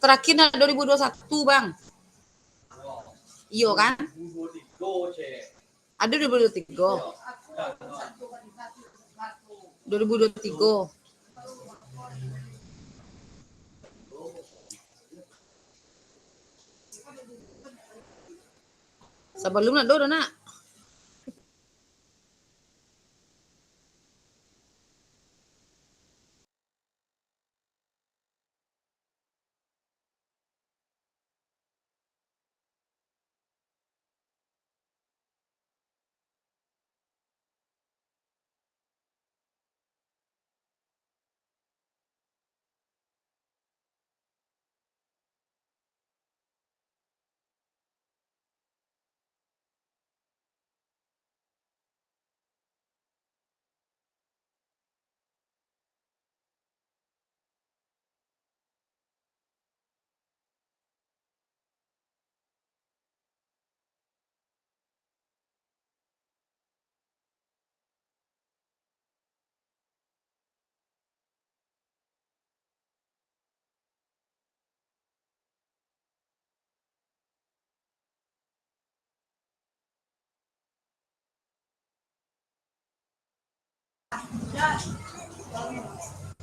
Terakhirnya 2021 bang. Iya kan? Ada 2023. 2023. Sebelumnya dulu nak.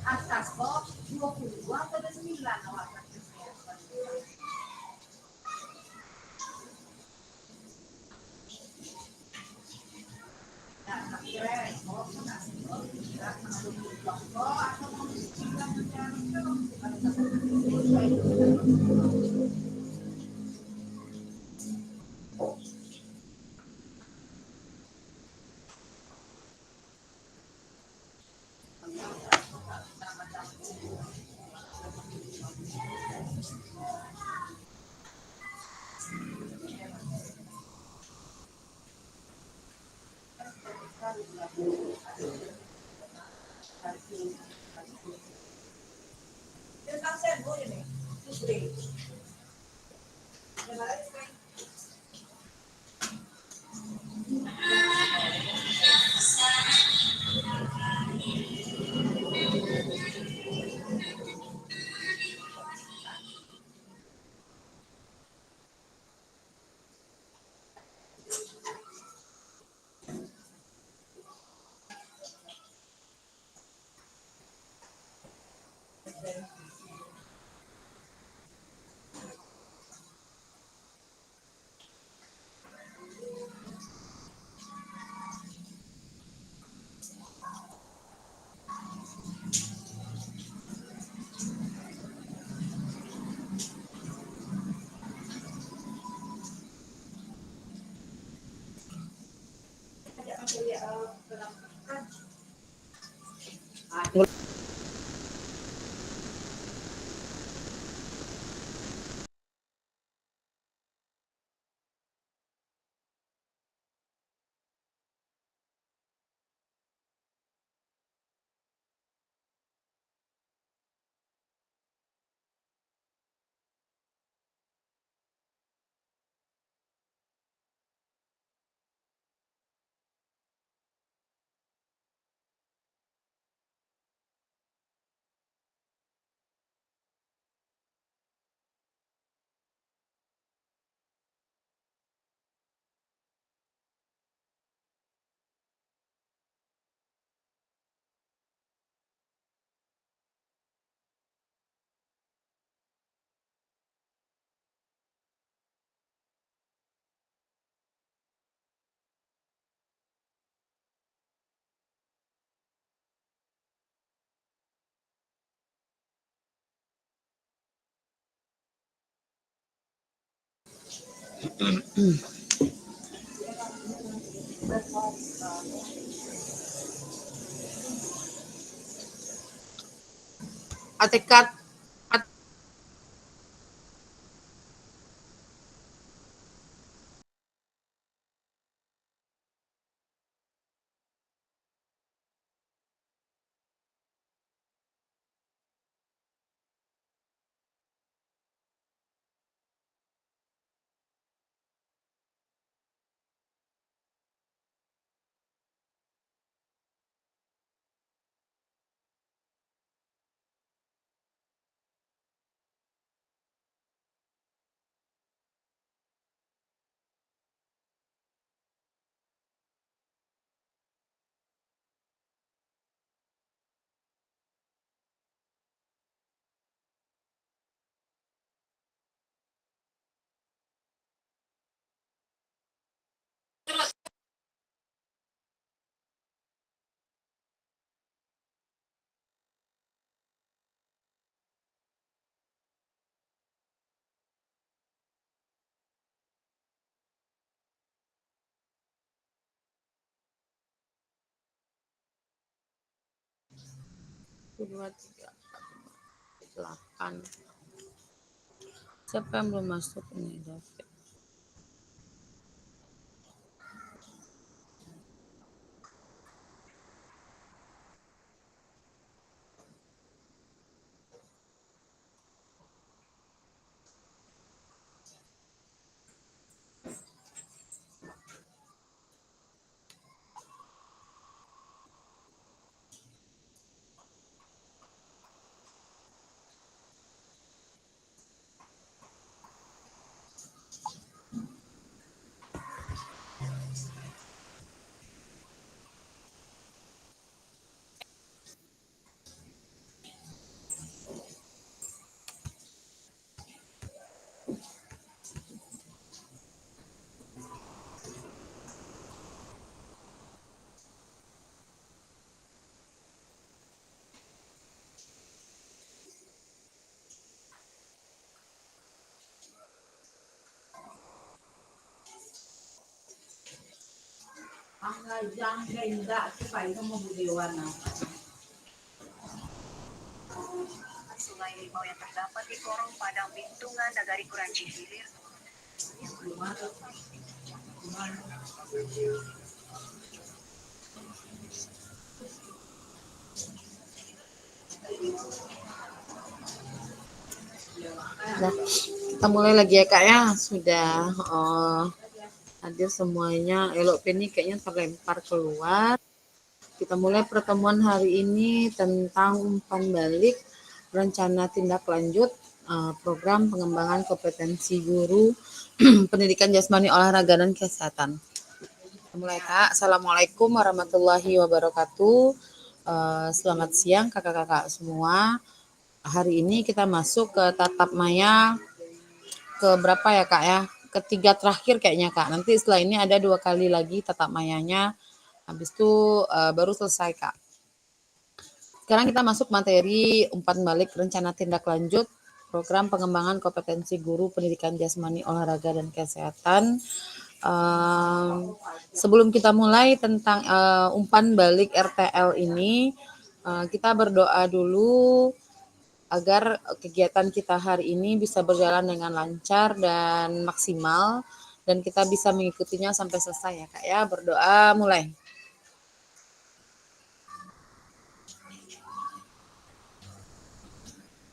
Atas kok 22 atau 9 awak. Atikat dua tiga delapan. Siapa yang belum masuk ini, David? Ang yang ganda supaya mo budiwan na. Sungai Limau yang terdapat di Korong Padang Bintungan Nagari Kuranci Hilir. Nah, kita mulai lagi ya Kak ya. Sudah hadir semuanya. Elok ini kayaknya terlempar keluar. Kita mulai pertemuan hari ini tentang umpan balik rencana tindak lanjut program pengembangan kompetensi guru pendidikan jasmani olahraga dan kesehatan. Mulai Kak. Assalamualaikum warahmatullahi wabarakatuh. Selamat siang kakak-kakak semua. Hari ini kita masuk ke tatap maya ke berapa ya Kak ya? Ketiga terakhir kayaknya Kak. Nanti setelah ini ada 2 kali lagi tatap mayanya. Habis itu baru selesai Kak. Sekarang kita masuk materi umpan balik rencana tindak lanjut program pengembangan kompetensi guru pendidikan jasmani olahraga dan kesehatan. Sebelum kita mulai tentang umpan balik RTL ini, Kita berdoa dulu agar kegiatan kita hari ini bisa berjalan dengan lancar dan maksimal dan kita bisa mengikutinya sampai selesai ya Kak ya. Berdoa mulai.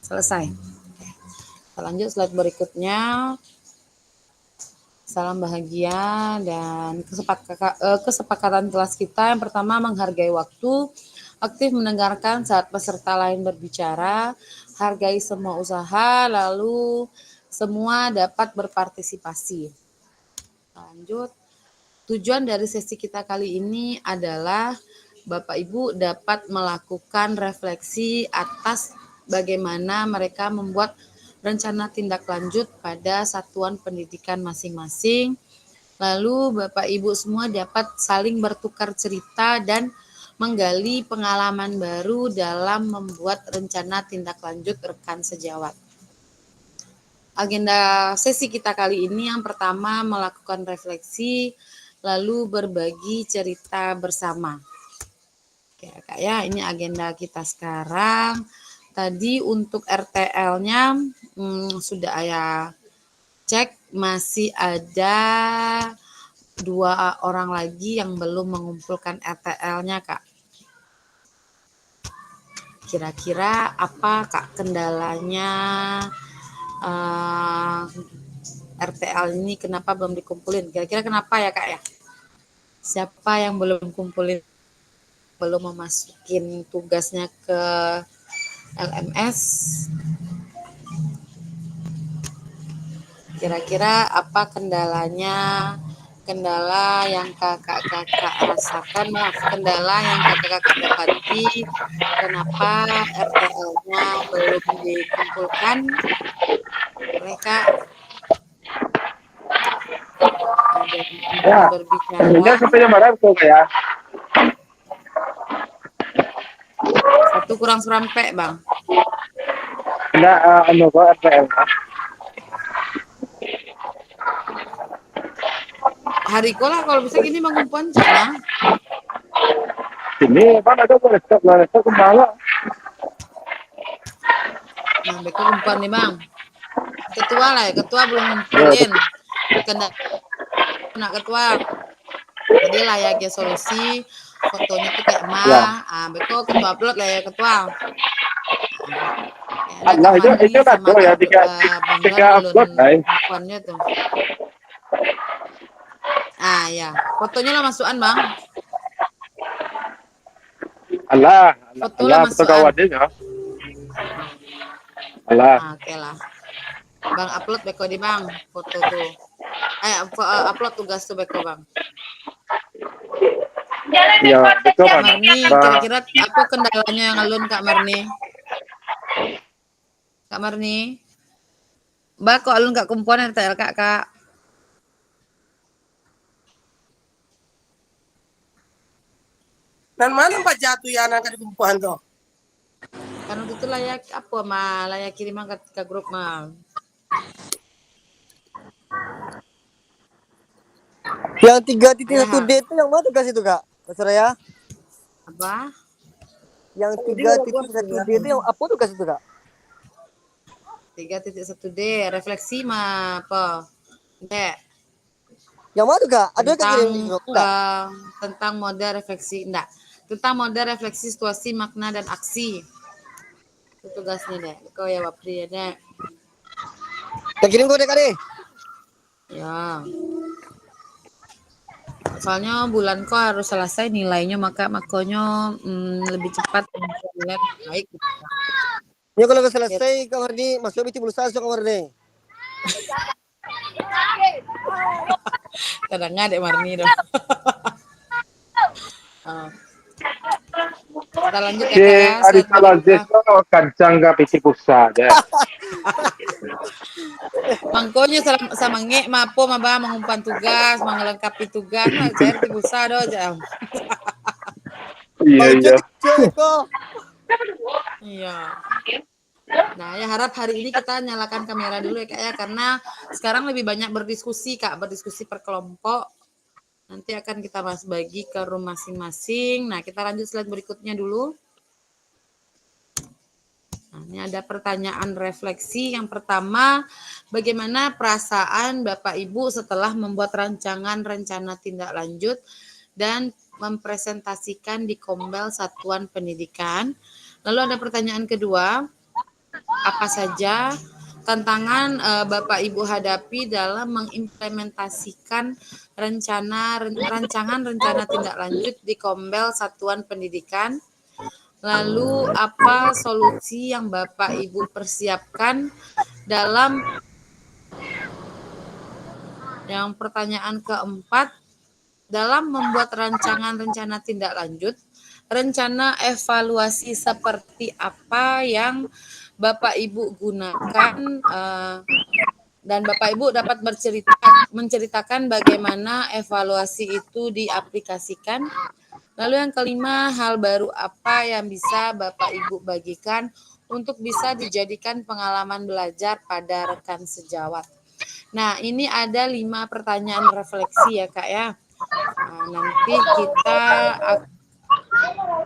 Selesai. Kita lanjut slide berikutnya. Salam bahagia dan kesepakatan kelas kita. Yang pertama, menghargai waktu, aktif mendengarkan saat peserta lain berbicara, hargai semua usaha, lalu semua dapat berpartisipasi. Lanjut. Tujuan dari sesi kita kali ini adalah Bapak Ibu dapat melakukan refleksi atas bagaimana mereka membuat rencana tindak lanjut pada satuan pendidikan masing-masing. Lalu Bapak Ibu semua dapat saling bertukar cerita dan menggali pengalaman baru dalam membuat rencana tindak lanjut rekan sejawat. Agenda sesi kita kali ini yang pertama melakukan refleksi, lalu berbagi cerita bersama. Oke Kak ya, ini agenda kita sekarang. Tadi untuk RTL-nya sudah saya cek, masih ada 2 orang lagi yang belum mengumpulkan RTL-nya Kak. Kira-kira apa Kak kendalanya RTL ini kenapa belum dikumpulin? Kira-kira kenapa ya Kak ya? Siapa yang belum kumpulin, belum memasukin tugasnya ke LMS? Kira-kira apa kendalanya? Kendala yang kakak-kakak rasakan, kendala yang kakak-kakak dapati, kenapa RTL-nya belum dikumpulkan? Boleh Kak, ada yang ingin Ya, berbicara? sampai jam berapa tuh ya? 1 kurang serampe Bang. Enggak, kok RTL. Hari kola kalau bisa gini mengumpulan cak nah. Sini, kan ada laptop kembali. Nah, beko kumpulan nih Bang. Ketua lah ya, ketua belum Ya, ngumpulin. Kena ketua. Tadi layaknya solusi, fotonya tuh kayak ya. beko ketua upload lah ya ketua. Ada Allah Kak itu Marni kan sama ya Kak Bang Don tiga belum upload, guys. kumpulannya tuh. Ya, fotonya lah masukan Bang. Allah, Foto lah Allah betul masukan. kawannya ya. Allah. Oke lah. Bang upload beko di Bang, foto tuh. Upload tugas tuh beko Bang. Ya, betul Kak kan. Marni, kira-kira apa kendalanya yang alun Kak Marni? Kak Marni? Mbak kok alun Kak kumpulan RTL Kak? Dan mana Pak jatuh ya anak di kumpulan tuh? Karena itu layak layak kiriman ke grup mah. Yang 3.1D itu yang mana tugas itu Kak? Kak Suraya? Apa? Yang 3.1D itu yang apa tugas itu Kak? 3.1D refleksi mah apa? Dek. Yang mana tuh Kak? Ada Kak kirim di grup? Tentang model refleksi, enggak. Tentang model refleksi situasi, makna dan aksi. Itu tugasnya deh. Kau ya Wapri ya dek. Yang kirim kode Kak deh. Ya. Soalnya bulan kok harus selesai nilainya makanya lebih cepat nilai baik. Ya kalau nggak selesai kamar di masuk itu belum selesai kamar deh. Kadang nggak dek Marni dong. Kita lanjut ya Kak ya. Hari Selasa kancang nggak pisi pusat ya. Mangkonya sama nge mapo maba mengumpan tugas, mengelengkapi tugas, mah cair di busa do jam. Iya. Iya. Nah, ya harap hari ini kita nyalakan kamera dulu ya Kak ya, karena sekarang lebih banyak berdiskusi Kak, berdiskusi per kelompok. Nanti akan kita bagi ke room masing-masing. Nah, kita lanjut slide berikutnya dulu. Nah, ini ada pertanyaan refleksi. Yang pertama, bagaimana perasaan Bapak Ibu setelah membuat rancangan rencana tindak lanjut dan mempresentasikan di Kombel Satuan Pendidikan? Lalu ada pertanyaan kedua, apa saja tantangan Bapak Ibu hadapi dalam mengimplementasikan rancangan rencana tindak lanjut di Kombel Satuan Pendidikan? Lalu apa solusi yang Bapak Ibu persiapkan dalam yang pertanyaan keempat, dalam membuat rancangan rencana tindak lanjut, rencana evaluasi seperti apa yang Bapak Ibu gunakan dan Bapak Ibu dapat menceritakan bagaimana evaluasi itu diaplikasikan. Lalu yang kelima, hal baru apa yang bisa Bapak Ibu bagikan untuk bisa dijadikan pengalaman belajar pada rekan sejawat. Nah, ini ada 5 pertanyaan refleksi ya Kak ya. Nah,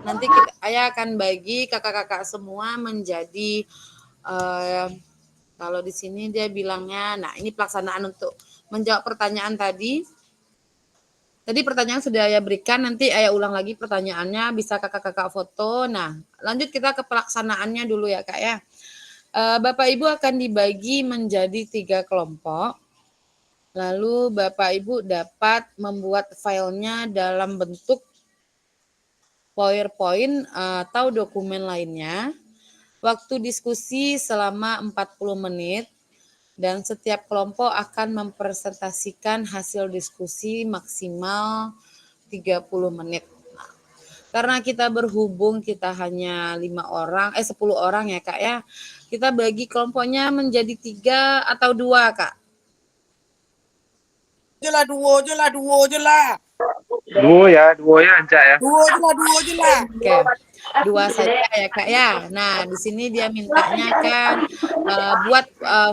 nanti saya akan bagi kakak-kakak semua menjadi kalau di sini dia bilangnya, nah ini pelaksanaan untuk menjawab pertanyaan tadi. Tadi pertanyaan sudah saya berikan, nanti saya ulang lagi pertanyaannya, bisa kakak-kakak foto. Nah, lanjut kita ke pelaksanaannya dulu ya Kak ya. Bapak Ibu akan dibagi menjadi 3 kelompok. Lalu Bapak Ibu dapat membuat filenya dalam bentuk PowerPoint atau dokumen lainnya. Waktu diskusi selama 40 menit. Dan setiap kelompok akan mempresentasikan hasil diskusi maksimal 30 menit. Nah, karena kita berhubung kita hanya 10 orang ya Kak ya. Kita bagi kelompoknya menjadi 3 atau 2 Kak. Dua je lah. Dua ya Anca ya. Dua je lah. Oke. 2 saja ya Kak ya. Nah, di sini dia mintanya kan buat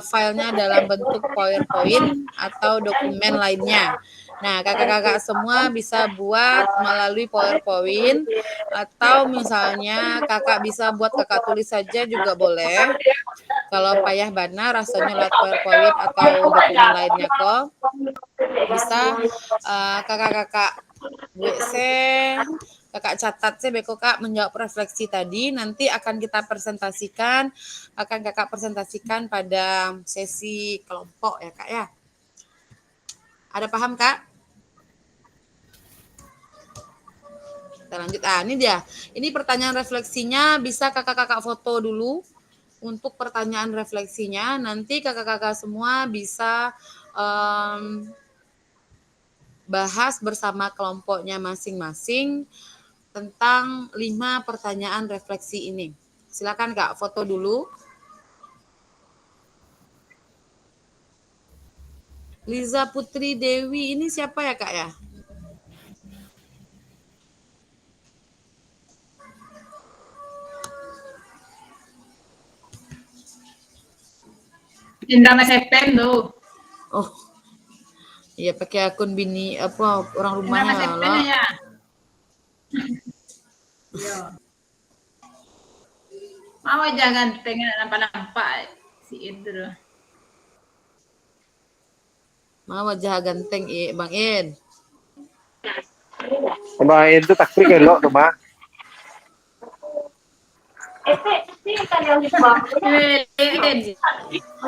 filenya dalam bentuk PowerPoint atau dokumen lainnya. Nah, kakak-kakak semua bisa buat melalui PowerPoint atau misalnya kakak bisa buat kakak tulis saja juga boleh. Kalau payah bana rasanya lewat PowerPoint atau dokumen lainnya kok. Bisa kakak-kakak WC, kakak catat sih beko Kak menjawab refleksi tadi, nanti akan kita presentasikan, akan kakak presentasikan pada sesi kelompok ya Kak ya. Ada paham Kak? Kita lanjut, ini dia. Ini pertanyaan refleksinya, bisa kakak-kakak foto dulu untuk pertanyaan refleksinya, nanti kakak-kakak semua bisa bahas bersama kelompoknya masing-masing tentang 5 pertanyaan refleksi ini. Silakan Kak, foto dulu. Liza Putri Dewi ini siapa ya Kak ya? Tindak SPM tuh. Oh, iya pakai akun bini apa orang rumahnya SPM lah. ya. Iya. Mau jangan pengen nampak-nampak si itu. Mau wajah ganteng Bang In. Bang itu taktik elok tuh mah.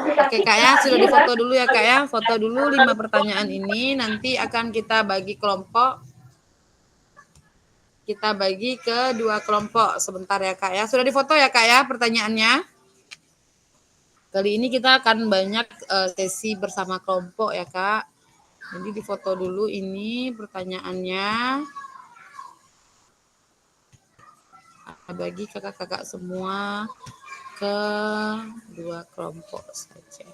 Oke Kak ya, sudah difoto dulu ya Kak ya. Foto dulu 5 pertanyaan ini, nanti akan kita bagi kelompok. Kita bagi ke 2 kelompok sebentar ya Kak ya. Sudah difoto ya Kak ya pertanyaannya? Kali ini kita akan banyak sesi bersama kelompok ya Kak. Jadi difoto dulu ini pertanyaannya. Bagi kakak-kakak semua ke 2 kelompok saja.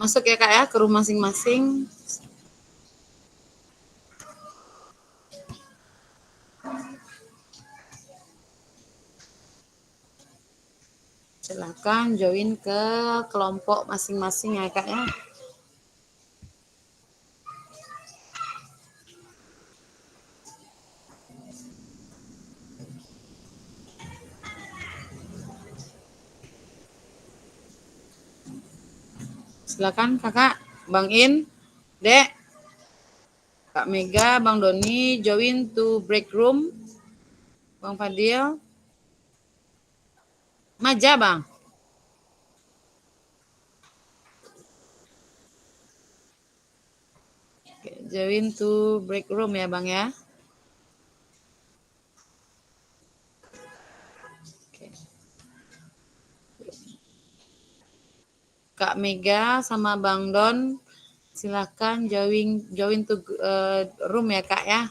Masuk ya Kak ya ke room masing-masing. Silakan join ke kelompok masing-masing ya Kak ya. Silakan Kakak, Bang In, Dek, Kak Mega, Bang Doni, join to break room. Bang Fadil, Maja Bang. Oke, join to break room ya Bang ya. Oke. Kak Mega sama Bang Don, silakan join to room ya Kak ya.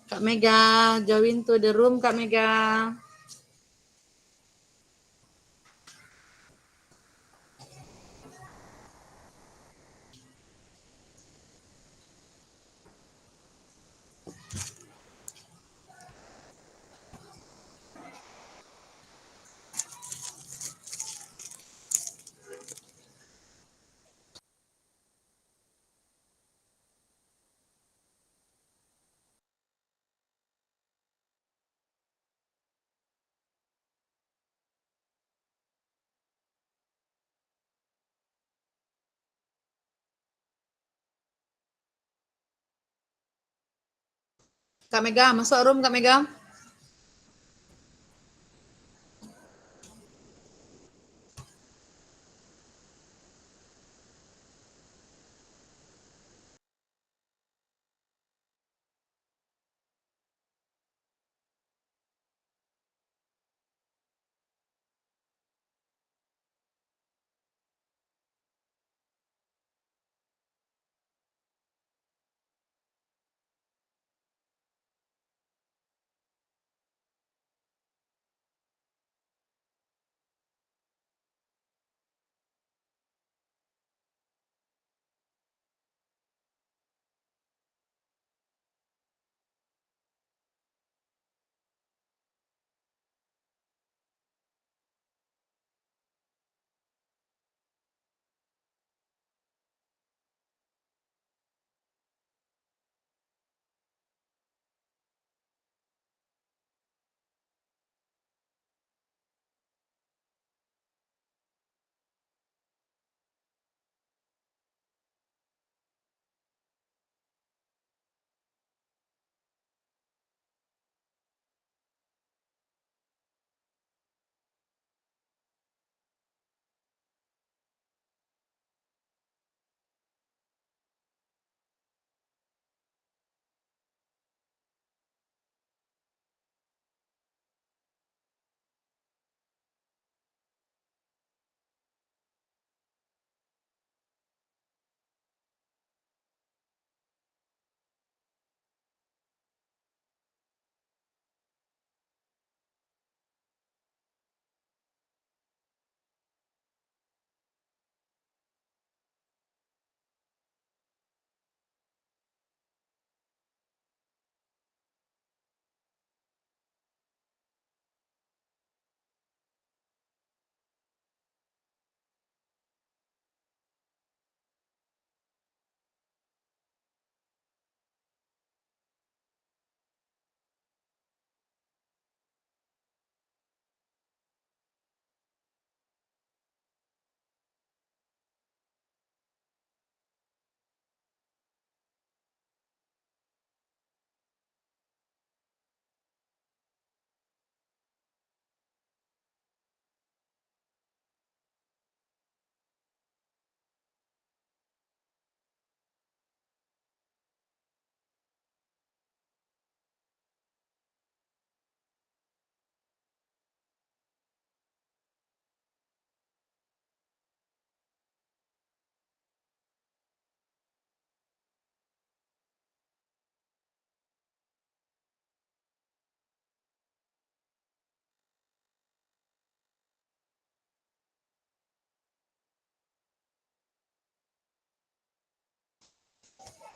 Kak Mega, join to the room Kak Mega. Kak Mega, masuk room Kak Mega.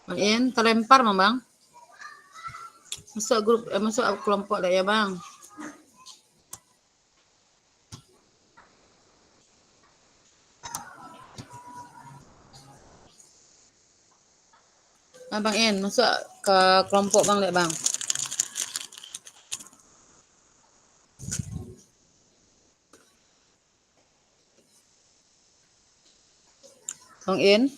Bang In, terlempar mah Bang. Masuk grup, masuk kelompok dah ya Bang. Bang In, masuk ke kelompok Bang dek Bang. Bang In.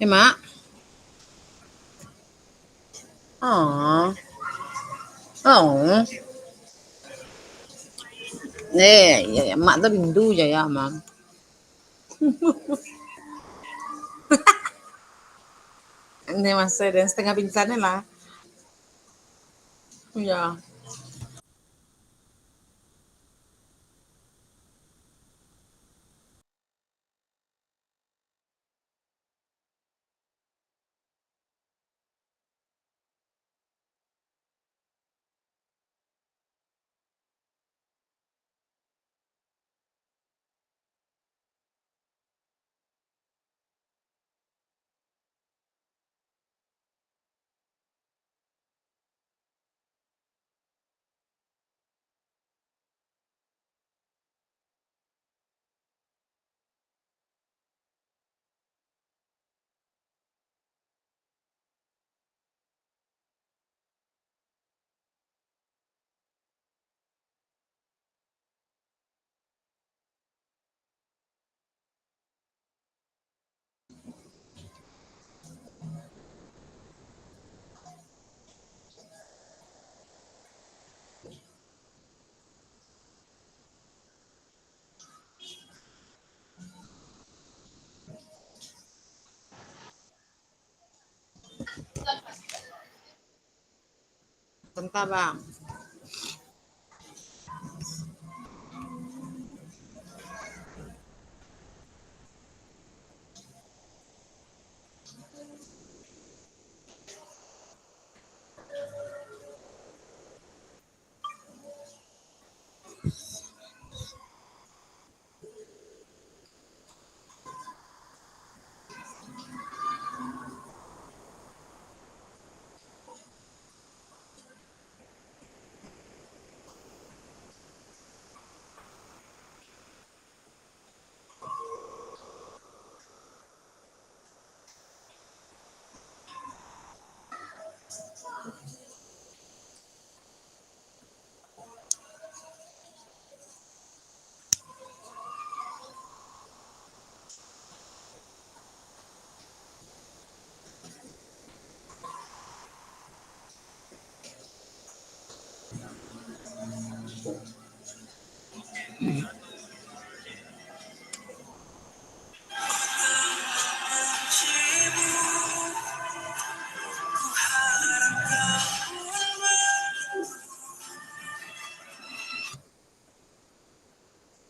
Mak. Oh. Oh. Ya, mak tuh rindu aja ya, Mam. Ini masih dan setengah pingsannya lah. Iya. Bentar, Bang.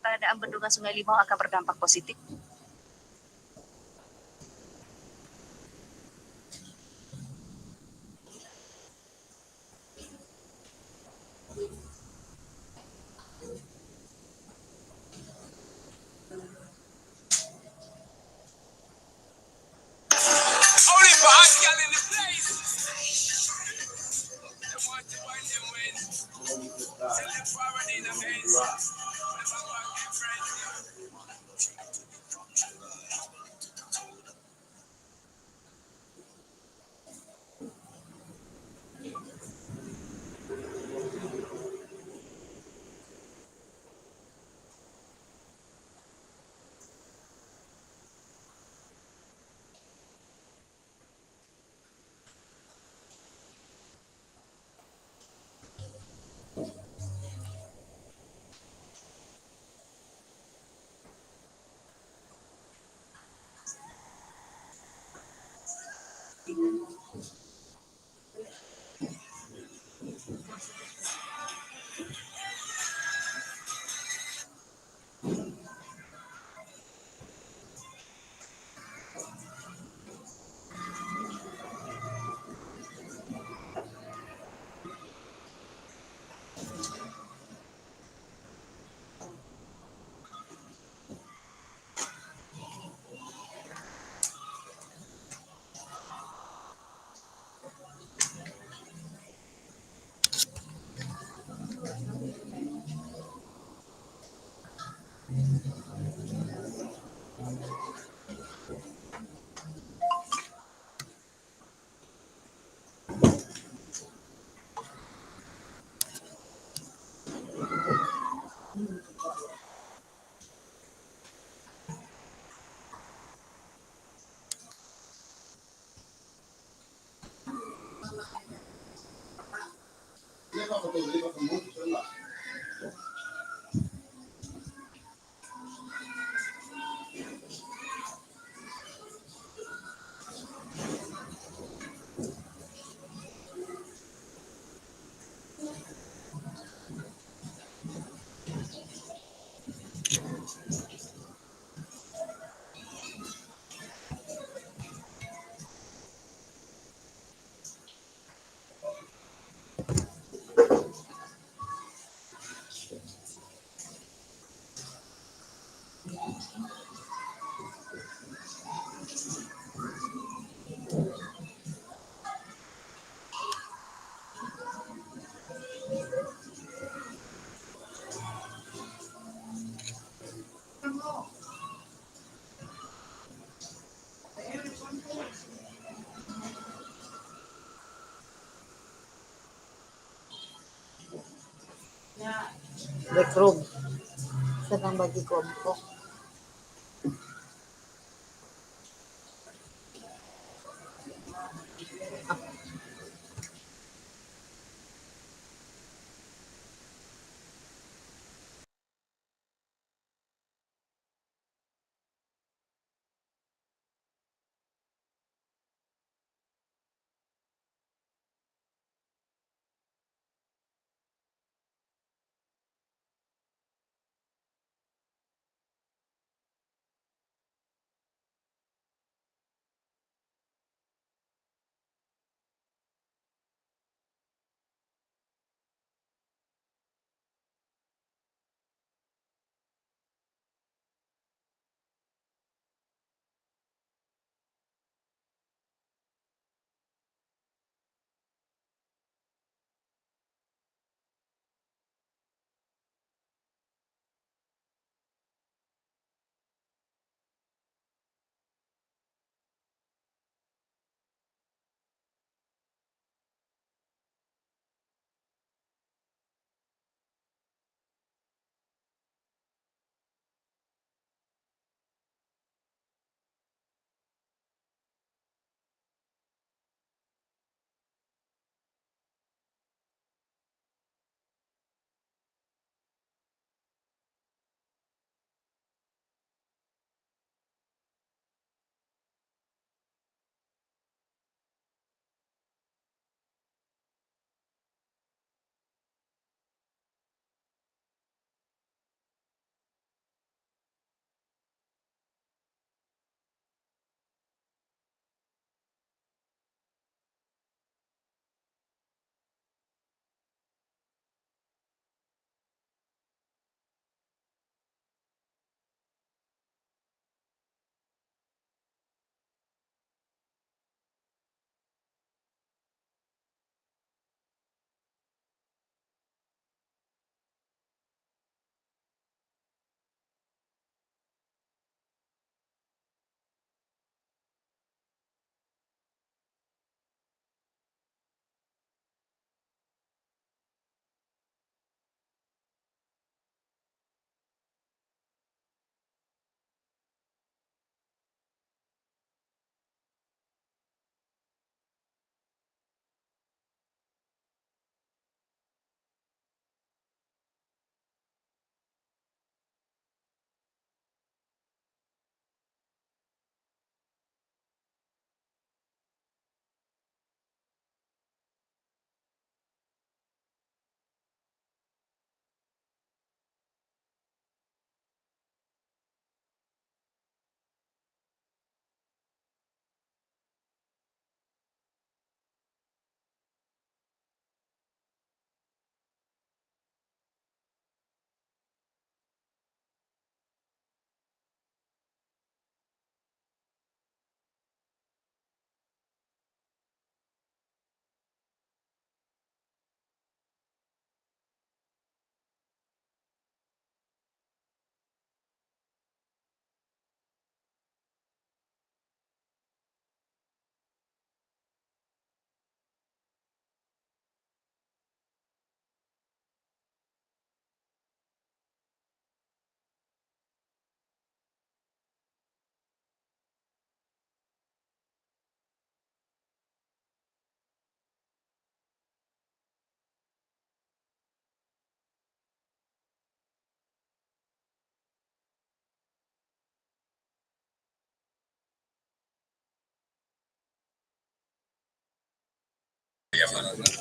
Keadaan bendungan Sungai Limau akan berdampak positif. Backroom sedang bagi kelompok.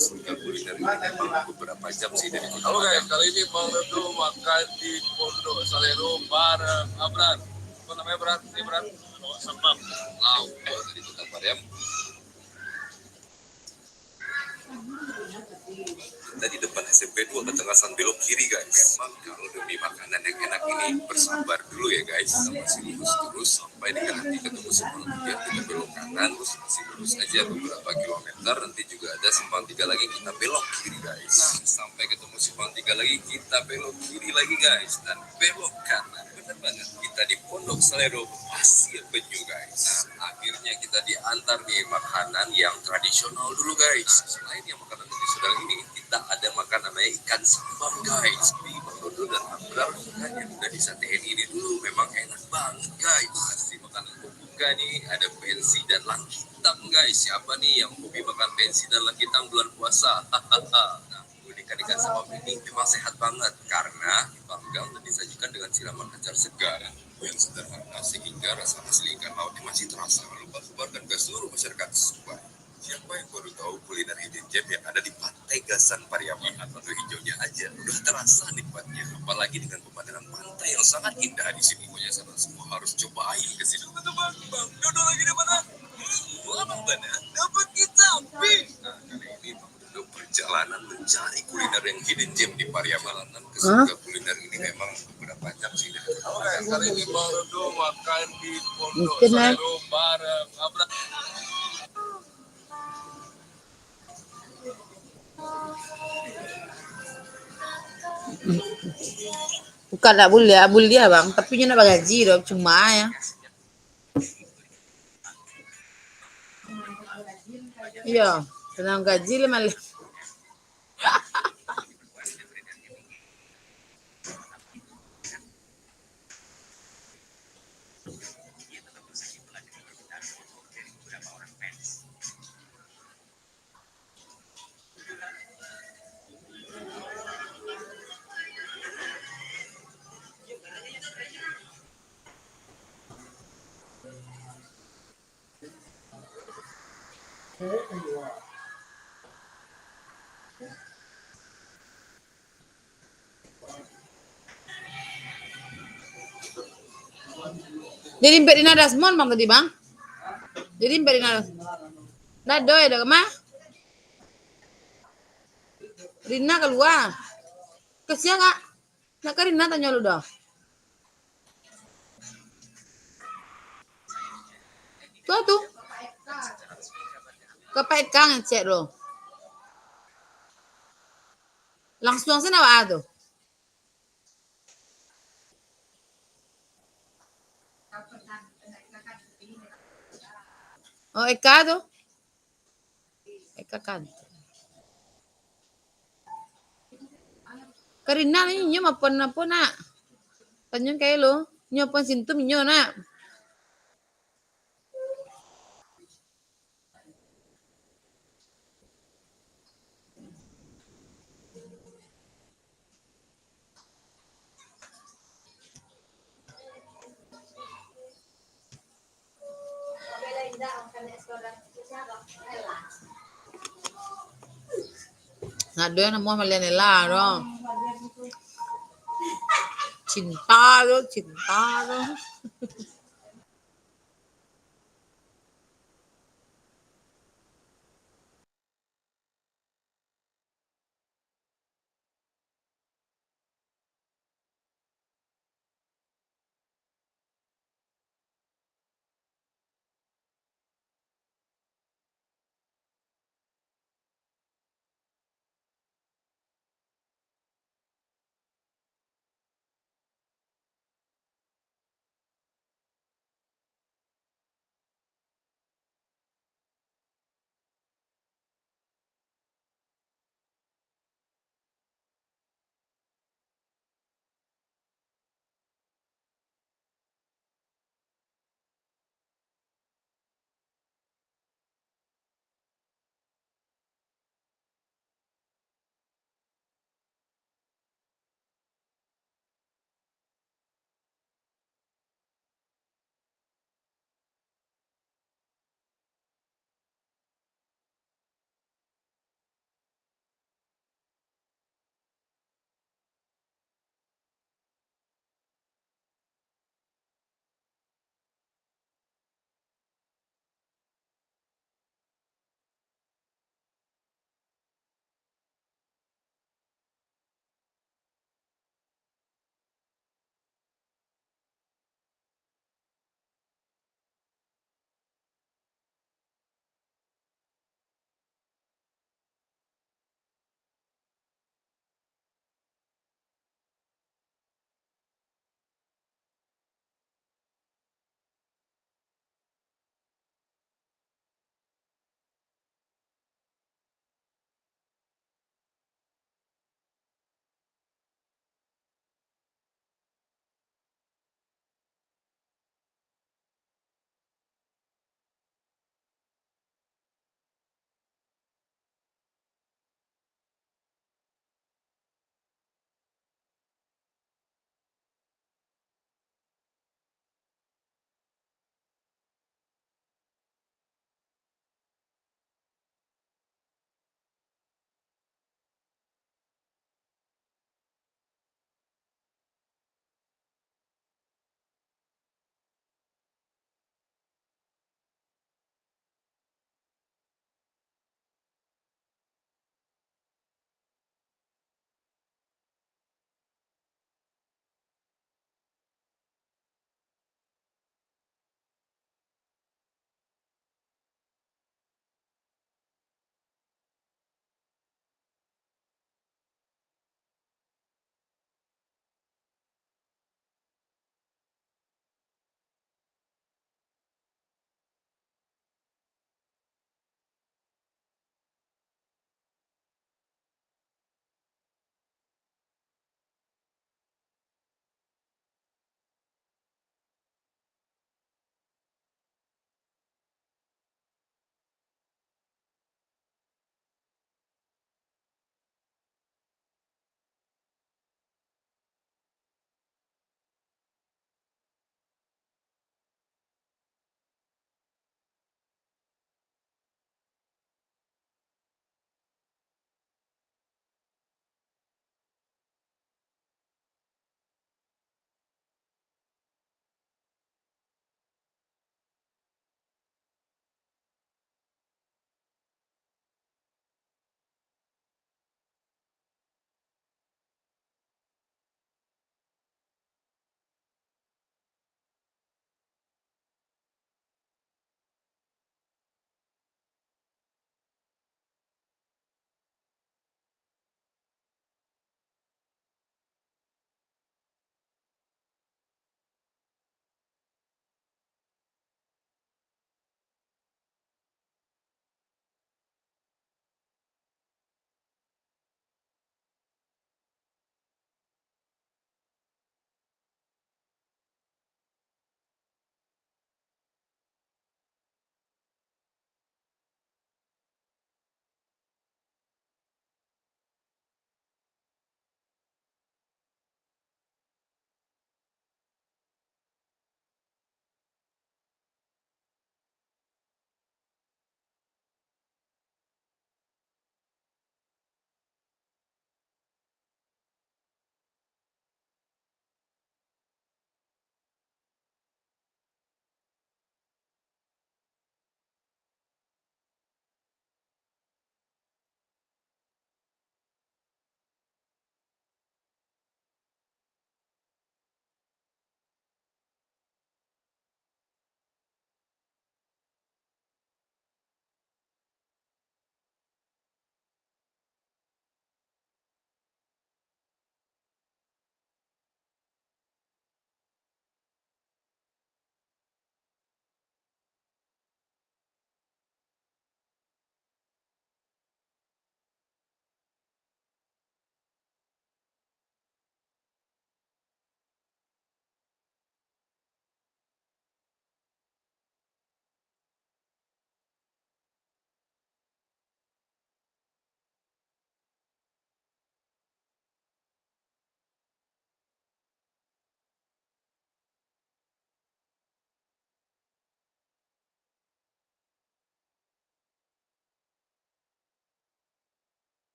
surga kuliner ini memang beberapa jam sih dari kota. Halo guys, kali ini Bang Redo makan di Pondok Salero bareng Abrar. Apa namanya Brar? Ini Brar? Sembam. Lauk dari kota Pariam. Kita di depan SMP 2 ketengasan belok kiri guys. Memang kalau demi makanan yang enak ini bersabar dulu ya guys. Kita masih lurus terus sampai dengan nanti ketemu simpang 3 kita belok kanan terus masih lurus aja beberapa kilometer. Nanti juga ada simpang 3 lagi kita belok kiri guys. Sampai ketemu simpang 3 lagi kita belok kiri lagi guys dan belok kanan. Bener banget kita di Pondok Salero Pasir Penyu guys. Nah, akhirnya kita diantar nih makanan yang tradisional dulu guys. Selain yang makanan tradisional ini kita ada makan namanya ikan sambal guys. Di Bang Dodo dan Abrar ikan yang udah disatein ini dulu memang enak banget guys. Masih makanan pembuka nih ada pensi dan langkitam guys. Siapa nih yang hobi makan pensi dan langkitam bulan puasa? Nah, ikan sambal ini memang sehat banget karena dipanggang dan disajikan dengan siraman acar segar yang sederhana sehingga rasa asli ikan lautnya masih terasa lebar-lebar dan ke seluruh masyarakat Subang. Siapa yang baru tahu kuliner hidden gem yang ada di Pantai Gasan Pariaman atau hijaunya aja udah terasa nikmatnya, apalagi dengan pemandangan pantai yang sangat indah di sini. Pokoknya sahabat semua harus cobain ke sini. Teman-teman, Bang Dodo lagi di mana? Abang Bana dapat kita. Nah, kali ini Bang Dodo perjalanan mencari kuliner yang hidden gem di Pariaman. Ke surga kuliner ini memang beberapa jam sih. Oke, kali ini Bang Dodo makan di Pondok Salero bareng Abra. Bukan abul dia bang, tapi nyo nak gaji dong cuma ya. Iya, tenang gaji le malah. Jadi mbak Dina Dasmon bang tadi bang. Jadi mbak Dina Nado ya dah mah. Rina keluar. Kesian nggak? Nak ke Rina tanya lu dah. Tuh. Ke Pak Eka ngecek lo. Langsung sana apa tuh? Oh Eka tuh. Eka kan. Karina ni nyo mapon na po na. Tanyon kayo lo. Nyo pon sintom nyo na. Nado na mo malenela no. Cinta lo.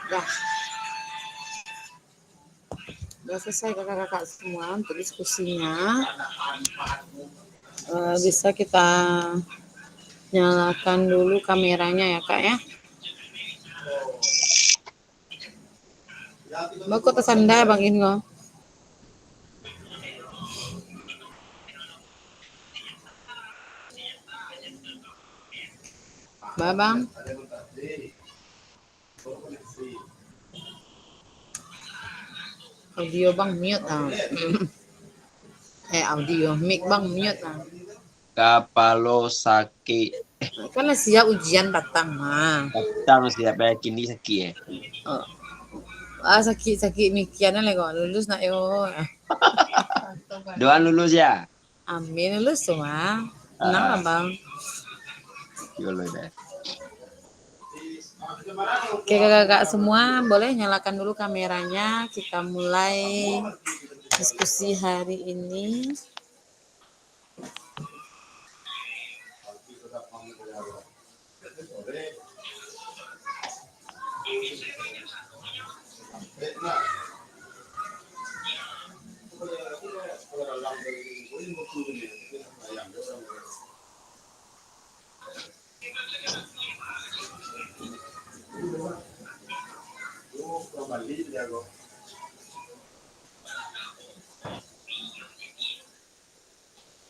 Dah. Udah selesai kakak-kakak semua untuk diskusinya. Bisa kita nyalakan dulu kameranya ya kak ya. Mbak kok tersandar bang Ingo? Bang. Audio bang mute ah. Audio mic bang mute ah. Kapalo sakit. Kan siap ujian datang mah. Datang siapa kini sakit ya. Sakit mikiannya lagi lulus nak yo. Doa lulus ya. Amin lulus semua. Tenang lah bang. Yolo deh. Oke kakak-kakak semua boleh nyalakan dulu kameranya. Kita mulai diskusi hari ini.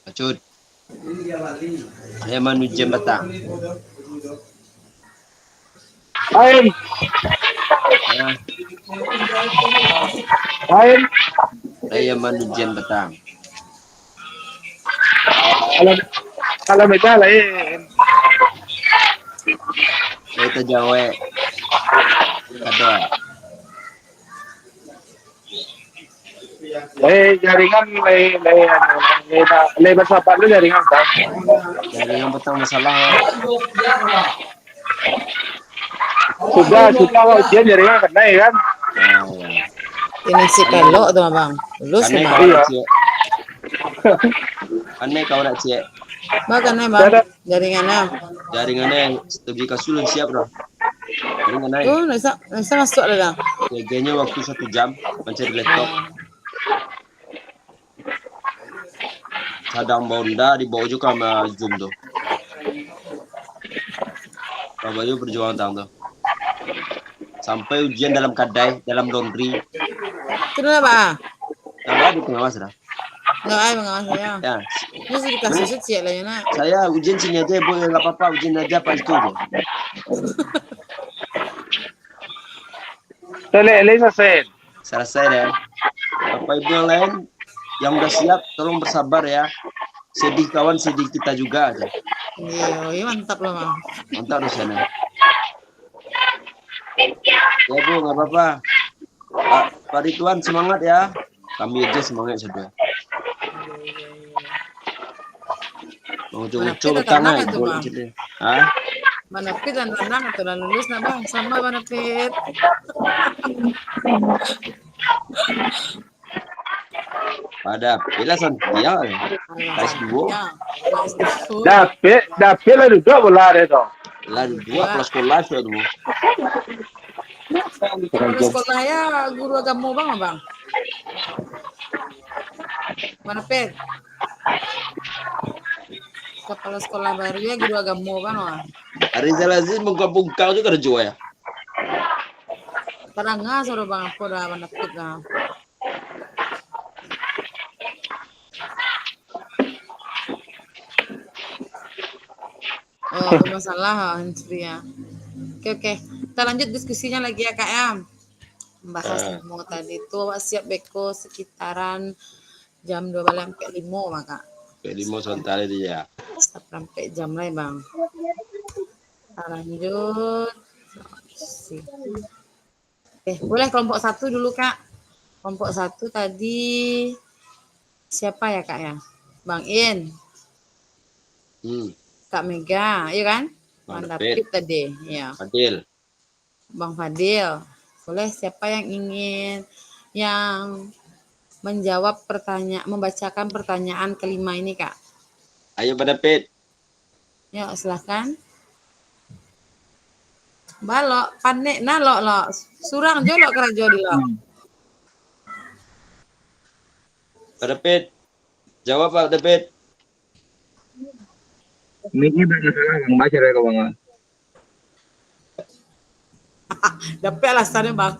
Acut. Saya menuju jembatan. Lain, Ah, lain. saya menuju jembatan. Kalau beda lain. Saya terjawab. Kada. Jaringan lay bersahabat lu jaringan kan? Dari yang petang masalah. Sudah ujian jaringan kena ya kan? Ya. Ini si pelok tuh bang. Lulus Aneh semua. kau nak cek. Aneh kau nak cek. Bang bang. Jaringannya. Jaringannya lebih kasul siap dah. Jaringannya. Tuh nisa masuk ada. Kayaknya waktu 1 jam mencari laptop. Sadang bonda dibawa juga sama Zoom tuh. Pak Bayu berjuang tang tuh. Sampai ujian dalam kadai, dalam laundry. Kenapa? Ada di pengawas dah. Nggak ada pengawas saya. Ya, Ini sudah dikasih suci lah ya nak. saya ujian sini aja bu, nggak apa-apa ujian aja pas itu aja. Lay selesai. Selesai deh. Bapak ibu yang lain yang udah siap, tolong bersabar ya. Sedih kawan, sedih kita juga aja. Iya, mantap loh bang. Mantap di sana. Ya bu, nggak apa-apa. Pak Ridwan semangat ya. Kami aja semangat sudah. Mau coba tangan, boleh gitu. Hah? Mana pit dan renang atau dan lulus nak bang? Sama mana pit? Pada pilasan dia. Tais dua. Dapet lah juga bola itu. Lalu 2 plus sekolah sudah dulu. Kalau sekolah ya guru agama bang. Mana pit? Kepala sekolah baru ya guru agama bang wah. Rizal Aziz menggabung kau juga ada jual ya. Parang nga suruh bang aku dah mana pit lah. Oh, bermasalah ya. Oke. Kita lanjut diskusinya lagi ya kak ya. Membahas mau tadi itu siap beko sekitaran jam 12 sampai 5 maka. Sampai 5 sebentar dia. Sampai jam lain bang. Kita lanjut. Oke, boleh kelompok 1 dulu kak. Kelompok 1 tadi siapa ya kak ya? Bang In. Kak Mega, iya kan? Bang David tadi, ya. Fadil. Bang Fadil. Boleh siapa yang ingin menjawab membacakan pertanyaan kelima ini, Kak? Ayo Pak David. Ya, silakan. Balok, panik nalok lo. Surang jolok kerajo di lo. Pak David, jawab Pak David. Ini bermasalah Bang, baca dari Bang. Dapat alasannya bang.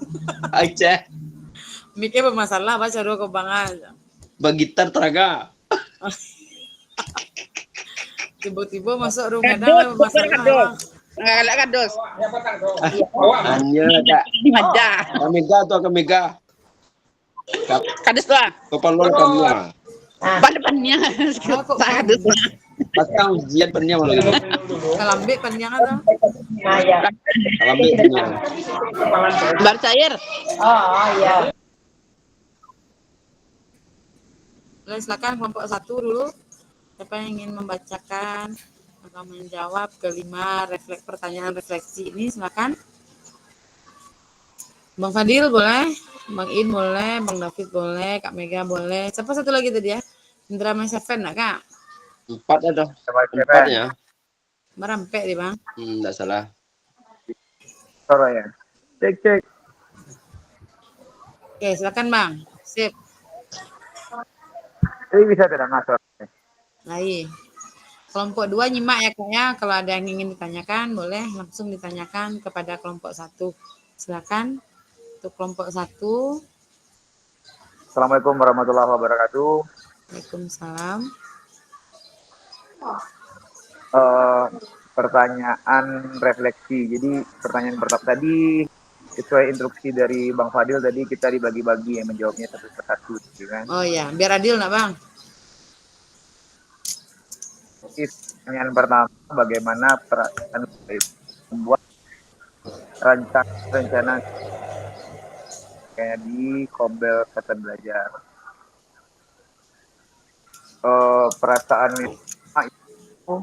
Aceh, Mikir bermasalah baca dulu kebangan. bagitar teraga. Tiba-tiba masuk rumah kadang bermasalah bang. Nggak kados. Hanya Kak. Kamega tuh Kamega. Kados tuh. Kepala kamu. Pada depannya. Kok Kados. Pasang ujian pennya malu gitu. kalambik panjang atau? Alami pennya. Bar cair. Silakan kelompok 1 dulu. Siapa yang ingin membacakan atau menjawab kelima pertanyaan refleksi ini silakan. Bang Fadil boleh, Bang In boleh, Bang David boleh, Kak Mega boleh. Siapa satu lagi tadi ya? Indra Seven nak Kak? 4 ada. 4 ya. Merampek deh Bang. Enggak salah. Suara ya. Cek. Oke silakan Bang. Sip. Ini bisa tidak masuk? Lagi. Kelompok 2 nyimak ya Kak ya. Kalau ada yang ingin ditanyakan boleh langsung ditanyakan kepada kelompok 1. Silakan. Untuk kelompok 1. Assalamualaikum warahmatullahi wabarakatuh. Waalaikumsalam. Pertanyaan refleksi. Jadi pertanyaan pertama tadi sesuai instruksi dari Bang Fadil tadi kita dibagi-bagi yang menjawabnya satu persatu, gitu kan? Oh iya, biar adil nak Bang. Jadi pertanyaan pertama, bagaimana perasaan membuat rencana kayak di Kombel Kesehatan Belajar. Perasaan itu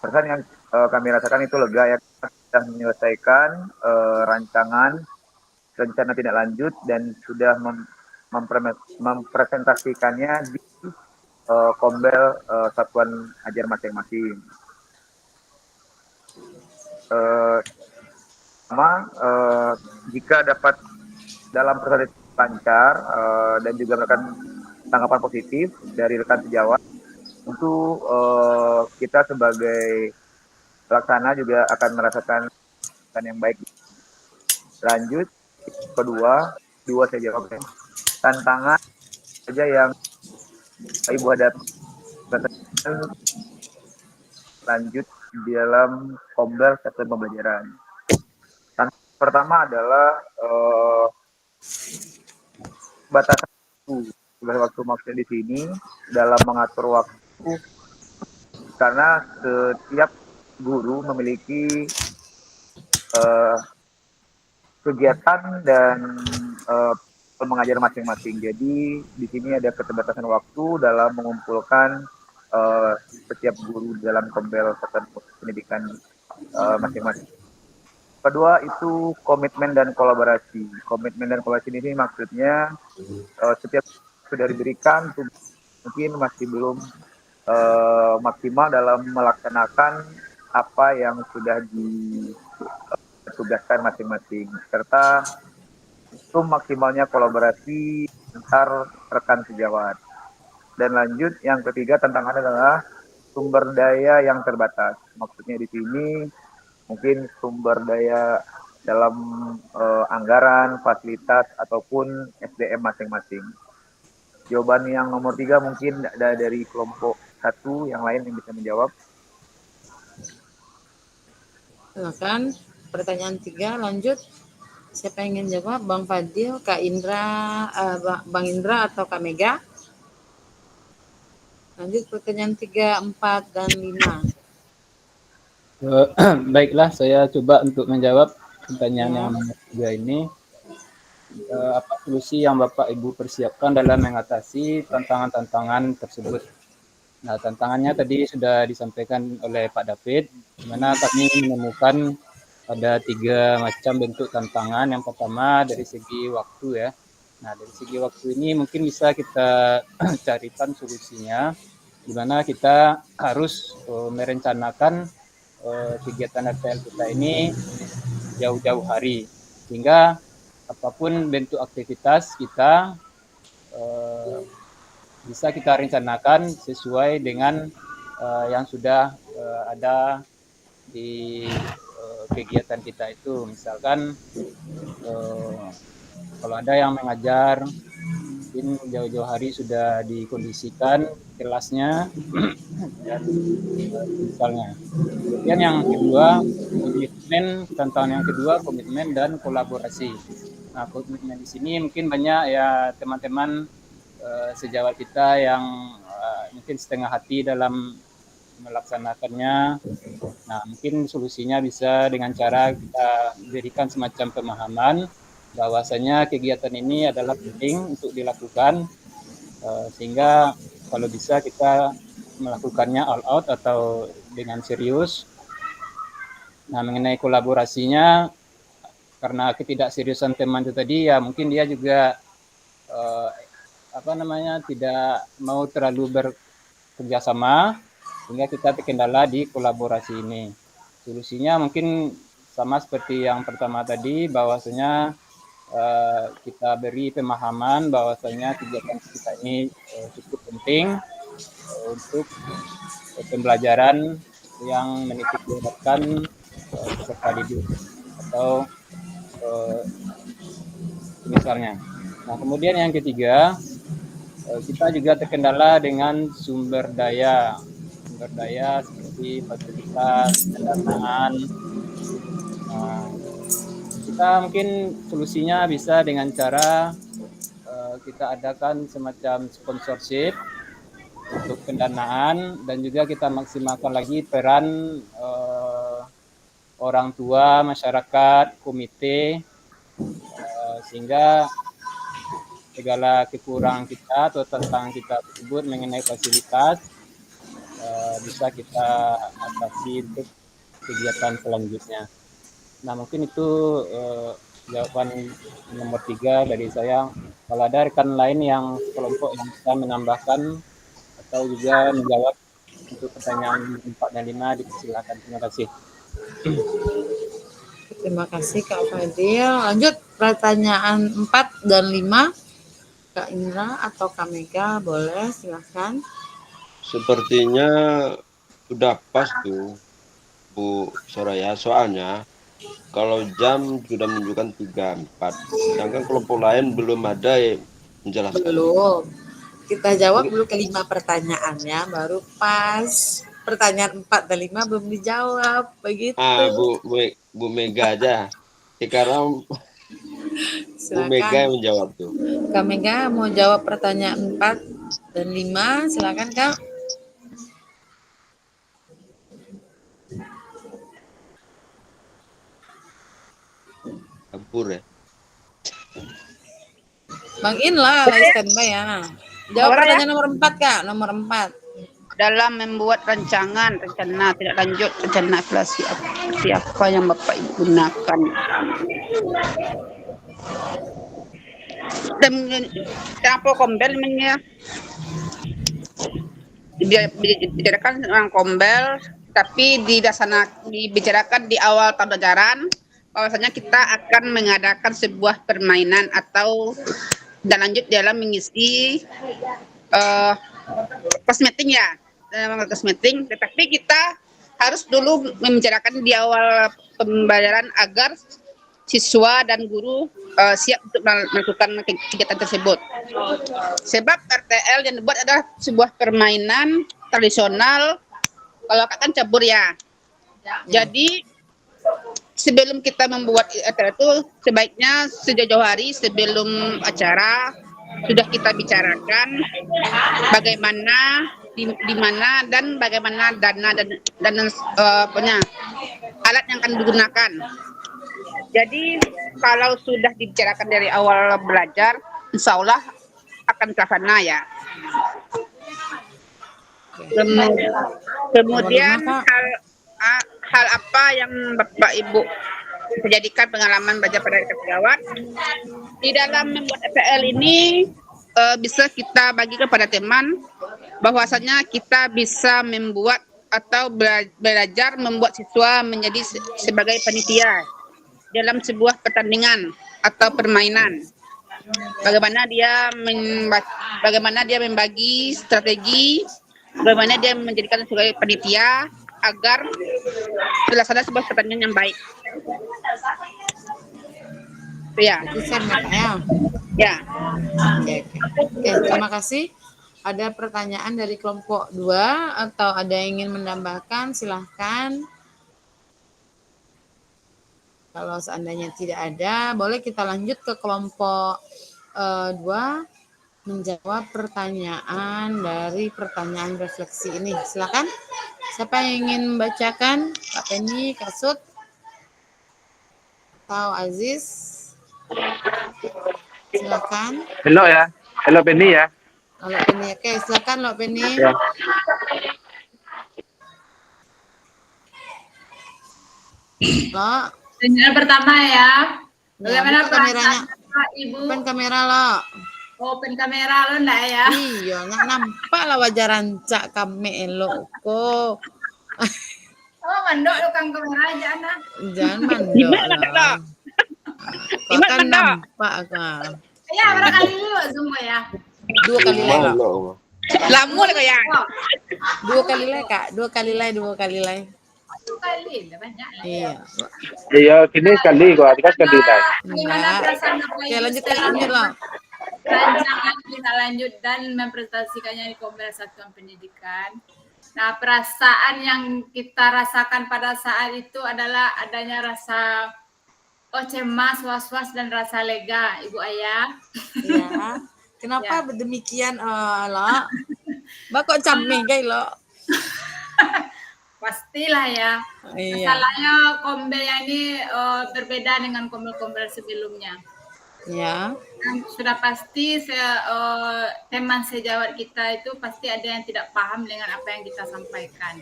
perasaan yang kami rasakan itu lega ya, sudah menyelesaikan rancangan rencana tindak lanjut dan sudah mempresentasikannya di Kombel satuan ajar masing-masing. Jika dapat dalam proses lancar dan juga mendapatkan tanggapan positif dari rekan sejawat, tentu kita sebagai pelaksana juga akan merasakan yang baik. Lanjut, dua saya jawab ya. Tantangan saja yang Ibu hadapi lanjut di dalam Kombel Satuan Pembelajaran. Pertama adalah batasan waktu maksudnya di sini dalam mengatur waktu, karena setiap guru memiliki kegiatan dan mengajar masing-masing. Jadi di sini ada keterbatasan waktu dalam mengumpulkan setiap guru dalam Kombel Satuan Pendidikan masing-masing. Kedua itu komitmen dan kolaborasi. Komitmen dan kolaborasi ini maksudnya setiap sudah diberikan mungkin masih belum maksimal dalam melaksanakan apa yang sudah ditugaskan masing-masing, serta itu maksimalnya kolaborasi antar rekan sejawat. Dan lanjut yang ketiga tantangannya adalah sumber daya yang terbatas. Maksudnya di sini mungkin sumber daya dalam anggaran, fasilitas, ataupun SDM masing-masing. Jawaban yang nomor 3 mungkin ada dari kelompok 1 yang lain yang bisa menjawab. Silakan. Pertanyaan 3 lanjut. Siapa yang ingin jawab? Bang Fadil, Kak Indra, Bang Indra atau Kak Mega? Lanjut pertanyaan 3, 4, dan 5. Baiklah, saya coba untuk menjawab pertanyaan yang nomor 3 ini. Apa solusi yang Bapak Ibu persiapkan dalam mengatasi tantangan-tantangan tersebut? Nah, tantangannya tadi sudah disampaikan oleh Pak David, di mana kami menemukan ada 3 macam bentuk tantangan. Yang pertama dari segi waktu ya. Nah, dari segi waktu ini mungkin bisa kita carikan solusinya, di mana kita harus merencanakan kegiatan FPL kita ini jauh-jauh hari, sehingga apapun bentuk aktivitas kita bisa kita rencanakan sesuai dengan yang sudah ada di kegiatan kita itu. Misalkan kalau ada yang mengajar, mungkin jauh-jauh hari sudah dikondisikan kelasnya, dan misalnya. Kemudian yang kedua, tantangan yang kedua komitmen dan kolaborasi. Nah, komitmen di sini mungkin banyak ya teman-teman sejawat kita yang mungkin setengah hati dalam melaksanakannya. Nah, mungkin solusinya bisa dengan cara kita berikan semacam pemahaman bahwasanya kegiatan ini adalah penting untuk dilakukan, sehingga kalau bisa kita melakukannya all out atau dengan serius. Nah, mengenai kolaborasinya, karena ketidakseriusan teman itu tadi, ya mungkin dia juga tidak mau terlalu bekerja sama, sehingga kita terkendala di kolaborasi ini. Solusinya mungkin sama seperti yang pertama tadi, bahwasanya kita beri pemahaman bahwasanya kegiatan kita ini cukup penting untuk pembelajaran yang menitik beratkan peserta didik atau misalnya. Nah, kemudian yang ketiga, kita juga terkendala dengan sumber daya seperti fasilitas, pendanaan. Nah, kita mungkin solusinya bisa dengan cara kita adakan semacam sponsorship untuk pendanaan, dan juga kita maksimalkan lagi peran orang tua, masyarakat, komite, sehingga segala kekurangan kita atau tantangan kita tersebut mengenai fasilitas bisa kita atasi untuk kegiatan selanjutnya. Nah, mungkin itu jawaban nomor 3 dari saya. Kalau ada rekan lain yang kelompok yang bisa menambahkan atau juga menjawab untuk pertanyaan 4 dan 5, dipersilakan. Terima kasih. Terima kasih Kak Fadil. Lanjut pertanyaan 4 dan 5. Kak Indra atau Kak Mega, boleh silakan. Sepertinya sudah pas tuh Bu Soraya, soalnya kalau jam sudah menunjukkan 3.4, sedangkan kelompok lain belum ada yang menjelaskan. Belum. Kita jawab dulu ke 5 pertanyaan ya, baru pas. Pertanyaan 4 dan 5 belum dijawab, begitu. Bu Mega aja. Sekarang Silakan. Bu Mega yang menjawab tuh. Kak Mega mau jawab pertanyaan 4 dan 5, silakan Kak. Kabur ya. Bang In lah, lagi standby ya. Jawab pertanyaan nomor 4 Kak, nomor 4. Dalam membuat rencana tidak lanjut, rencana evaluasi siapa yang Bapak Ibu gunakan? Dan kenapa kombel namanya? Dibicarakan tentang kombel, tapi dibicarakan di awal tahun ajaran, bahwasanya kita akan mengadakan sebuah permainan atau dan lanjut dalam mengisi class meeting ya, class meeting. Tetapi kita harus dulu membicarakan di awal pembelajaran agar siswa dan guru siap untuk melakukan kegiatan tersebut. Sebab RTL yang dibuat adalah sebuah permainan tradisional, kalau kan cabur ya. Jadi sebelum kita membuat RTL itu sebaiknya sejauh hari sebelum acara sudah kita bicarakan bagaimana di mana dan bagaimana dana dan alat yang akan digunakan. Jadi kalau sudah dibicarakan dari awal belajar, insya Allah akan terlaksana ya. Kemudian hal apa yang Bapak Ibu menjadikan pengalaman belajar pada sejawat di dalam membuat FPL ini, bisa kita bagi kepada teman bahwasanya kita bisa membuat atau belajar membuat siswa menjadi sebagai panitia dalam sebuah pertandingan atau permainan. Bagaimana dia membagi strategi, bagaimana dia menjadikan sebagai panitia agar terlaksana sebuah pertandingan yang baik. Ya. Bisa ya. Ya. Oke. Terima kasih. Ada pertanyaan dari kelompok 2 atau ada yang ingin menambahkan, silahkan. Kalau seandainya tidak ada, boleh kita lanjut ke kelompok 2 menjawab pertanyaan dari pertanyaan refleksi ini. Silakan. Siapa yang ingin membacakan? Kak Penny, Kak Sud, atau Aziz? Silakan. Halo ya. Halo Penny ya. Kalau Penny, oke, silakan Lo Penny. Ya. Lo. Pertanyaan pertama ya. Bagaimana buka kameranya? perasaan Ibu? Open kamera lo. Open kamera lo enggak ya? Iya, nggak nampak lah wajah rancak kami elok kok. Oh, mandok lo kang kamera aja nah. Jangan mandok lah. Kok kan nampak kan. Ya, barangkali dulu semua ya. 2 kali lagi. Lamu lah ya. 2 kali lagi Kak. 2 kali lagi. 2 kali lah banyak lah. Iya. Iya, kini sekali gua, tiga sekali dah. Gimana perasaan Bapak Oke, Ibu lanjut setelah lah. rancangan kita lanjut dan mempresentasikannya di Komite Satuan Pendidikan. Nah, perasaan yang kita rasakan pada saat itu adalah adanya rasa cemas, was-was, dan rasa lega, Ibu Ayah. Iya. Kenapa demikian lo? Mbak kok camih guys lo? Pastilah ya. Iya. Masalahnya kombel yang ini berbeda dengan kombel-kombel sebelumnya. Ya. Dan sudah pasti teman sejawat kita itu pasti ada yang tidak paham dengan apa yang kita sampaikan.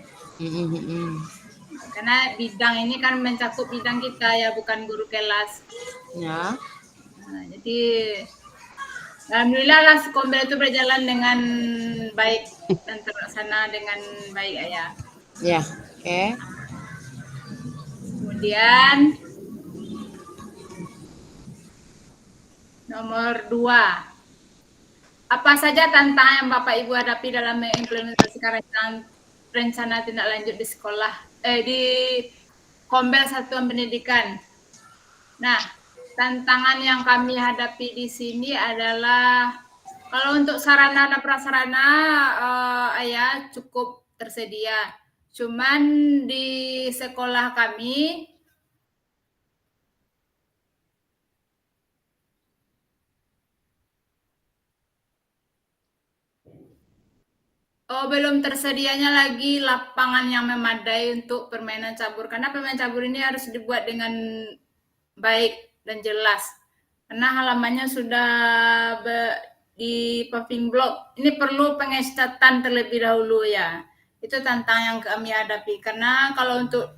Karena bidang ini kan mencakup bidang kita ya, bukan guru kelas. Ya. Nah, jadi alhamdulillah lah kombel itu berjalan dengan baik dan terlaksana dengan baik ya. Ya, oke. Kemudian nomor 2. Apa saja tantangan yang Bapak Ibu hadapi dalam mengimplementasikan rencana tindak lanjut di sekolah di Kombel Satuan Pendidikan? Nah, tantangan yang kami hadapi di sini adalah kalau untuk sarana dan prasarana ya cukup tersedia. Cuman di sekolah kami belum tersedianya lagi lapangan yang memadai untuk permainan cabur. Karena permainan cabur ini harus dibuat dengan baik dan jelas. Karena halamannya sudah di paving block. Ini perlu pengecatan terlebih dahulu ya. Itu tantangan yang kami hadapi. Karena kalau untuk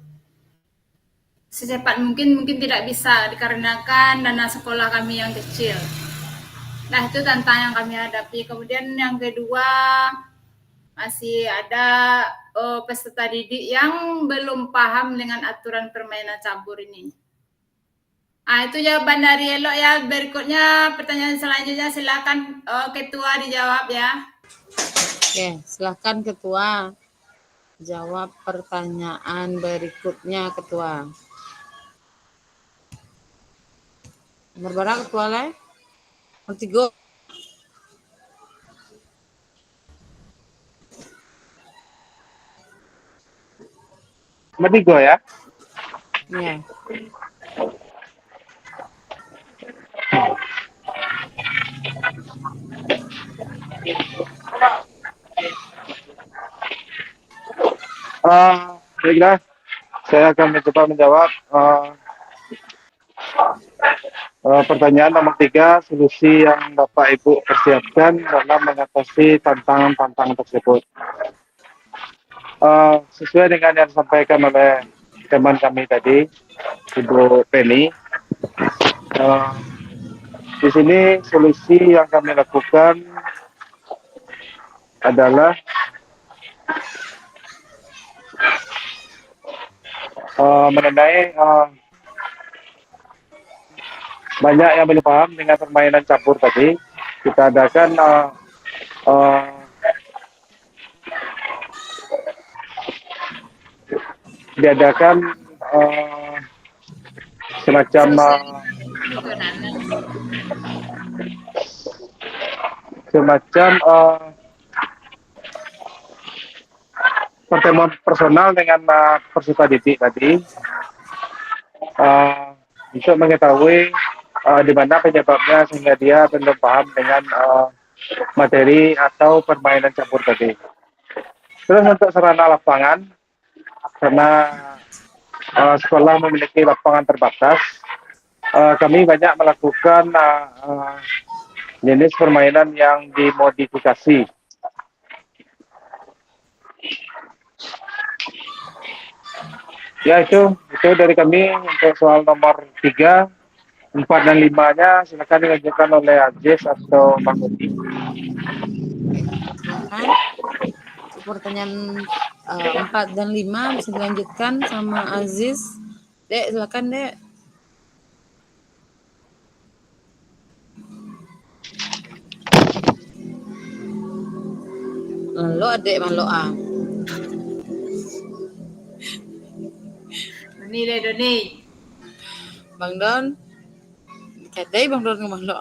secepat mungkin tidak bisa dikarenakan dana sekolah kami yang kecil. Nah, itu tantangan yang kami hadapi. Kemudian yang kedua, masih ada peserta didik yang belum paham dengan aturan permainan cabur ini. Itu jawaban dari Elok ya. Berikutnya pertanyaan selanjutnya silakan Ketua dijawab ya. Oke, silakan Ketua. Jawab pertanyaan berikutnya Ketua. Nomor berapa Ketua lah? Nomor 3. Nomor 3 ya. Ya. Baiklah, saya akan mencoba menjawab pertanyaan nomor 3, solusi yang Bapak Ibu persiapkan dalam mengatasi tantangan-tantangan tersebut. Sesuai dengan yang disampaikan oleh teman kami tadi, Ibu Penny, di sini solusi yang kami lakukan adalah mengenai banyak yang belum paham dengan permainan campur tadi. Kita adakan diadakan semacam pertemuan personal dengan peserta didik tadi untuk mengetahui di mana penyebabnya sehingga dia belum paham dengan materi atau permainan campur tadi. Terus untuk sarana lapangan, karena sekolah memiliki lapangan terbatas, kami banyak melakukan jenis permainan yang dimodifikasi. Ya itu dari kami untuk soal nomor 3, 4 dan 5-nya silakan dilanjutkan oleh Aziz atau Bang Udi. Silakan. Pertanyaan 4 dan 5 bisa dilanjutkan sama Aziz. Dek, silakan Dek. Lo adek malo Doni. Bang Don. Kedai Bang Don ngomong lo.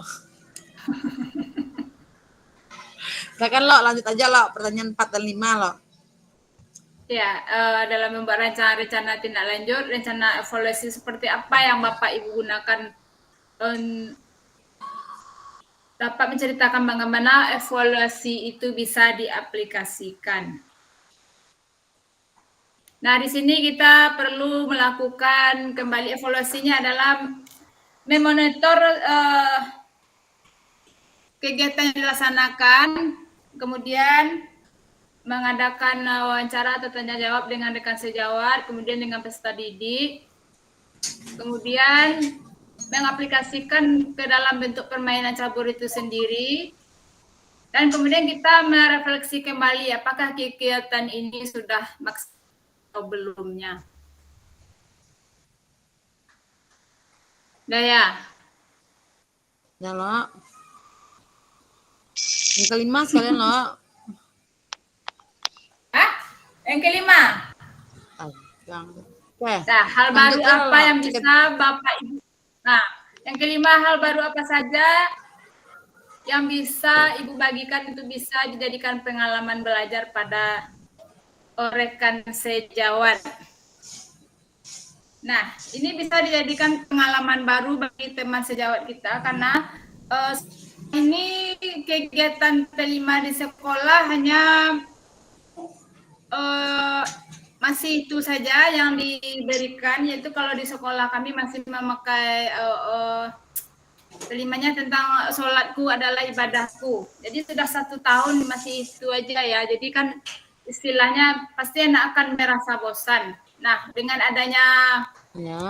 Silakan lo, lanjut aja lo. Pertanyaan 4 dan 5 lo. Ya, dalam membuat rencana tindak lanjut, rencana evaluasi seperti apa yang Bapak Ibu gunakan dapat menceritakan bagaimana evaluasi itu bisa diaplikasikan. Nah, di sini kita perlu melakukan kembali evaluasinya adalah memonitor kegiatan yang dilaksanakan, kemudian mengadakan wawancara atau tanya jawab dengan rekan sejawat, kemudian dengan peserta didik, kemudian mengaplikasikan ke dalam bentuk permainan campur itu sendiri, dan kemudian kita merefleksi kembali apakah kegiatan ini sudah maksimal atau belumnya. Daya. Ya lo. Yang kelima sekalian lo. Yang kelima. Nah, hal baru apa yang bisa Bapak Ibu? Nah, yang kelima, hal baru apa saja yang bisa Ibu bagikan itu bisa dijadikan pengalaman belajar pada rekan sejawat. Nah, ini bisa dijadikan pengalaman baru bagi teman sejawat kita karena ini kegiatan T5 di sekolah hanya masih itu saja yang diberikan, yaitu kalau di sekolah kami masih memakai T5-nya tentang sholatku adalah ibadahku. Jadi sudah 1 tahun masih itu aja ya. Jadi kan istilahnya pasti anak akan merasa bosan. Nah, dengan adanya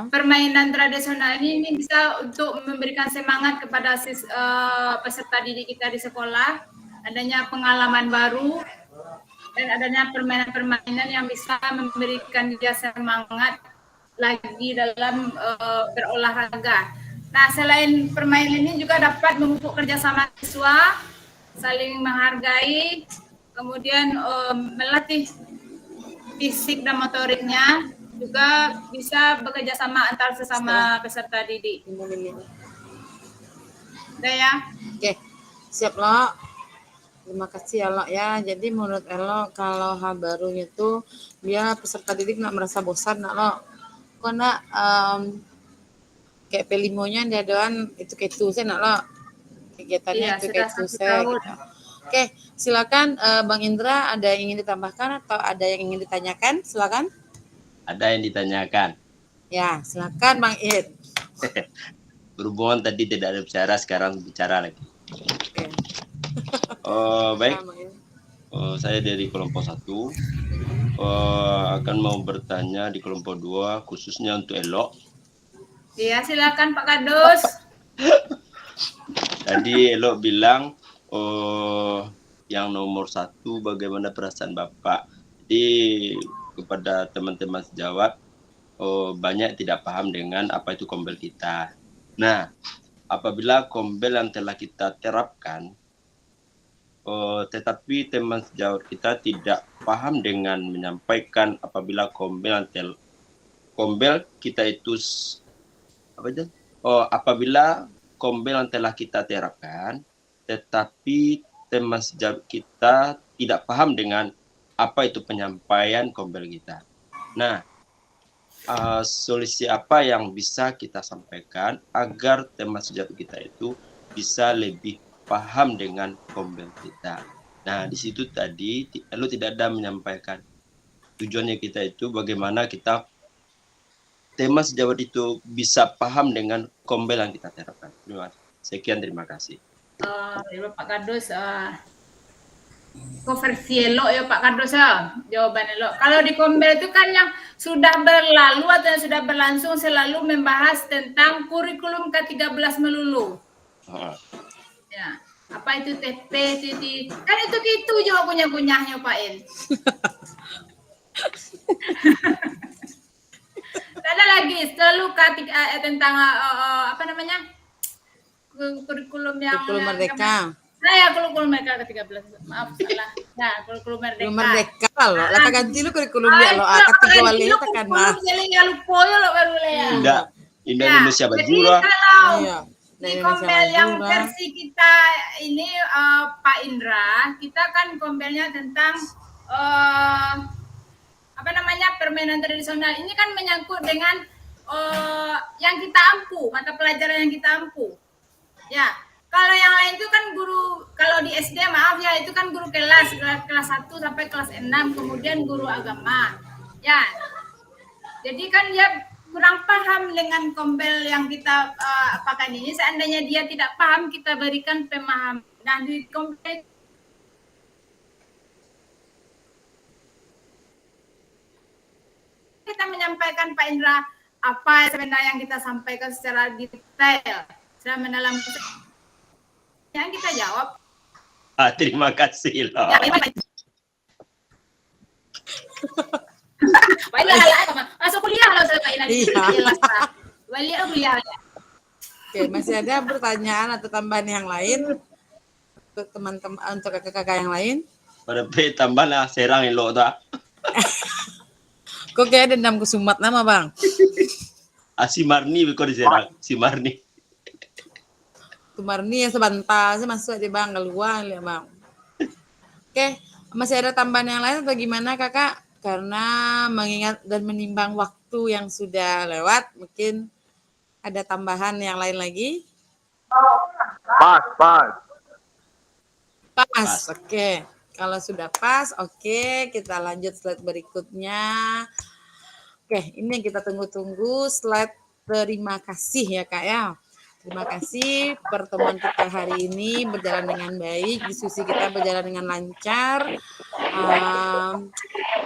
permainan tradisional ini bisa untuk memberikan semangat kepada peserta didik kita di sekolah, adanya pengalaman baru, dan adanya permainan-permainan yang bisa memberikan dia semangat lagi dalam berolahraga. Nah, selain permainan ini juga dapat memupuk kerjasama siswa, saling menghargai, kemudian melatih fisik dan motoriknya, juga bisa bekerja sama antar sesama peserta didik. Udah ya? Oke, siap lo. Terima kasih ya lo ya. Jadi menurut Elo kalau hal barunya tuh biar peserta didik nggak merasa bosan nak lo. Kok nak kayak pelimonya dia doan itu saya nak lo. Kegiatannya itu saya. Gitu. Oke, silakan Bang Indra, ada yang ingin ditambahkan atau ada yang ingin ditanyakan? Silakan. Ada yang ditanyakan. Ya, silakan Bang Id. Berhubungan tadi tidak ada bicara, sekarang bicara lagi. Oke. Baik. Saya dari kelompok 1 akan mau bertanya di kelompok 2 khususnya untuk Elo. Iya, silakan Pak Kadus. Tadi Elo bilang yang nomor 1 bagaimana perasaan Bapak. Jadi kepada teman-teman sejawat banyak tidak paham dengan apa itu kombel kita. Nah, apabila kombel yang telah kita terapkan, tetapi teman sejawat kita tidak paham dengan menyampaikan apabila kombel kita itu apabila kombel yang telah kita terapkan, tetapi teman sejawat kita tidak paham dengan apa itu penyampaian kombel kita. Nah, solusi apa yang bisa kita sampaikan agar teman sejawat kita itu bisa lebih paham dengan kombel kita. Nah, di situ tadi lalu tidak ada menyampaikan tujuannya kita itu bagaimana kita teman sejawat itu bisa paham dengan kombel yang kita terapkan. Sekian, terima kasih. Pak Kadus, versi elok ya Pak Kadus ya, jawaban elok. Kalau di kombel itu kan yang sudah berlalu atau yang sudah berlangsung selalu membahas tentang kurikulum ke-13 melulu. Ya, apa itu TP, kan itu juga kunyah-kunyahnya Pak Il. Ada lagi selalu tentang apa namanya kurikulum yang Kurikulum Merdeka. Kurikulum Merdeka ke-13. Maaf salah. Nah, kurikulum Merdeka. Kurikulum Merdeka lo. Lah ganti lu kurikulumnya lo. Ketiga wali itu kan mah. Indonesia Bajura. Iya. Di kombel yang versi kita ini Pak Indra, kita kan kombelnya tentang apa namanya permainan tradisional. Ini kan menyangkut dengan yang kita ampu, mata pelajaran yang kita ampu. Ya, kalau yang lain itu kan guru, kalau di SD maaf ya itu kan guru kelas 1 sampai kelas 6, kemudian guru agama. Ya, jadi kan dia kurang paham dengan kombel yang kita apakan ini. Seandainya dia tidak paham, kita berikan pemahaman. Nah, di kombel kita menyampaikan Pak Indra apa sebenarnya yang kita sampaikan secara detail, secara mendalam. Yang kita jawab. Terima kasih loh. Ya, masuk kuliah loh Pak Indra. Balik kuliah. Oke, masih ada pertanyaan atau tambahan yang lain untuk teman-teman, untuk kakak-kakak yang lain? Pada tambah lah serang lo tak. Kok kayak dendam ke Sumat nama bang? Si Marni kok diserang, si Marni. Tuh Marni ya sebentar, saya masuk di bang keluar ya bang. Oke, masih ada tambahan yang lain atau gimana kakak? Karena mengingat dan menimbang waktu yang sudah lewat, mungkin ada tambahan yang lain lagi? Pas. Oke. Kalau sudah pas, oke, kita lanjut slide berikutnya. Oke, ini yang kita tunggu-tunggu, slide terima kasih ya Kak ya. Terima kasih, pertemuan kita hari ini berjalan dengan baik, diskusi kita berjalan dengan lancar.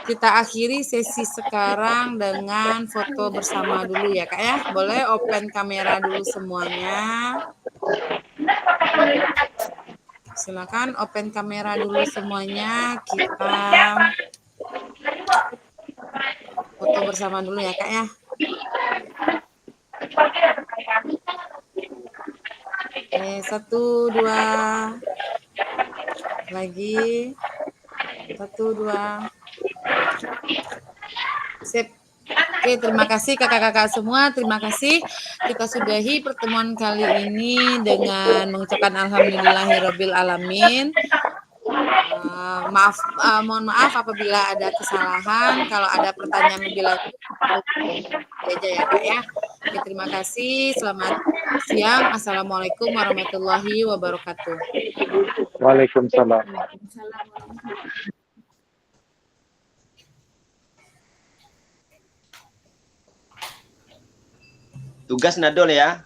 Kita akhiri sesi sekarang dengan foto bersama dulu ya Kak ya. Boleh open kamera dulu semuanya. Silakan open kamera dulu semuanya. Kita foto bersama dulu ya Kak ya. Oke, 1, 2 lagi. 1, 2. Sip. Oke, terima kasih kakak-kakak semua. Terima kasih. Kita sudahi pertemuan kali ini dengan mengucapkan alhamdulillahirabbil alamin. Mohon maaf apabila ada kesalahan. Kalau ada pertanyaan lebih lanjut aja ya Kak ya. Oke, terima kasih. Selamat siang. Assalamualaikum warahmatullahi wabarakatuh. Waalaikumsalam. Tugas nadol ya.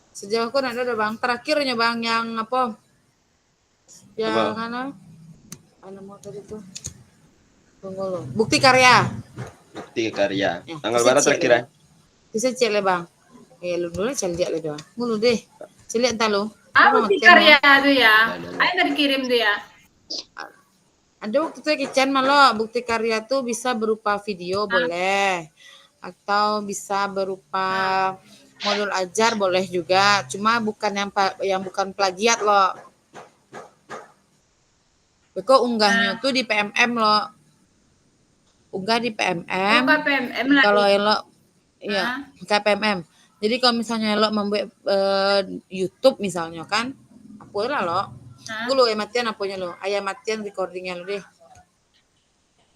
Sejauh aku ada bang. Terakhirnya bang yang apa? Yang mana mau tadi tuh? Tunggu lo. Bukti karya. Bukti karya. Ya, Tanggal berapa terakhir ya? Bisa cek le bang. Lu dulu cek le doang. Mulu deh. Cek entar lo. Bukti karya tuh ya. Ayo tadi kirim tuh ya. Ada waktu itu kitchen malah bukti karya tuh bisa berupa video boleh. atau bisa berupa modul ajar boleh juga, cuma bukan yang bukan plagiat loh. Beko unggahnya tuh di PMM loh. Unggah di PMM. Buka PMM lagi. Kalau elok iya, KPMM. Jadi kalau misalnya elok membuat YouTube misalnya kan, apa lah lo? Gue lo matian apanya lo? Ayah matian recordingnya lo deh.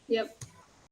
Yep.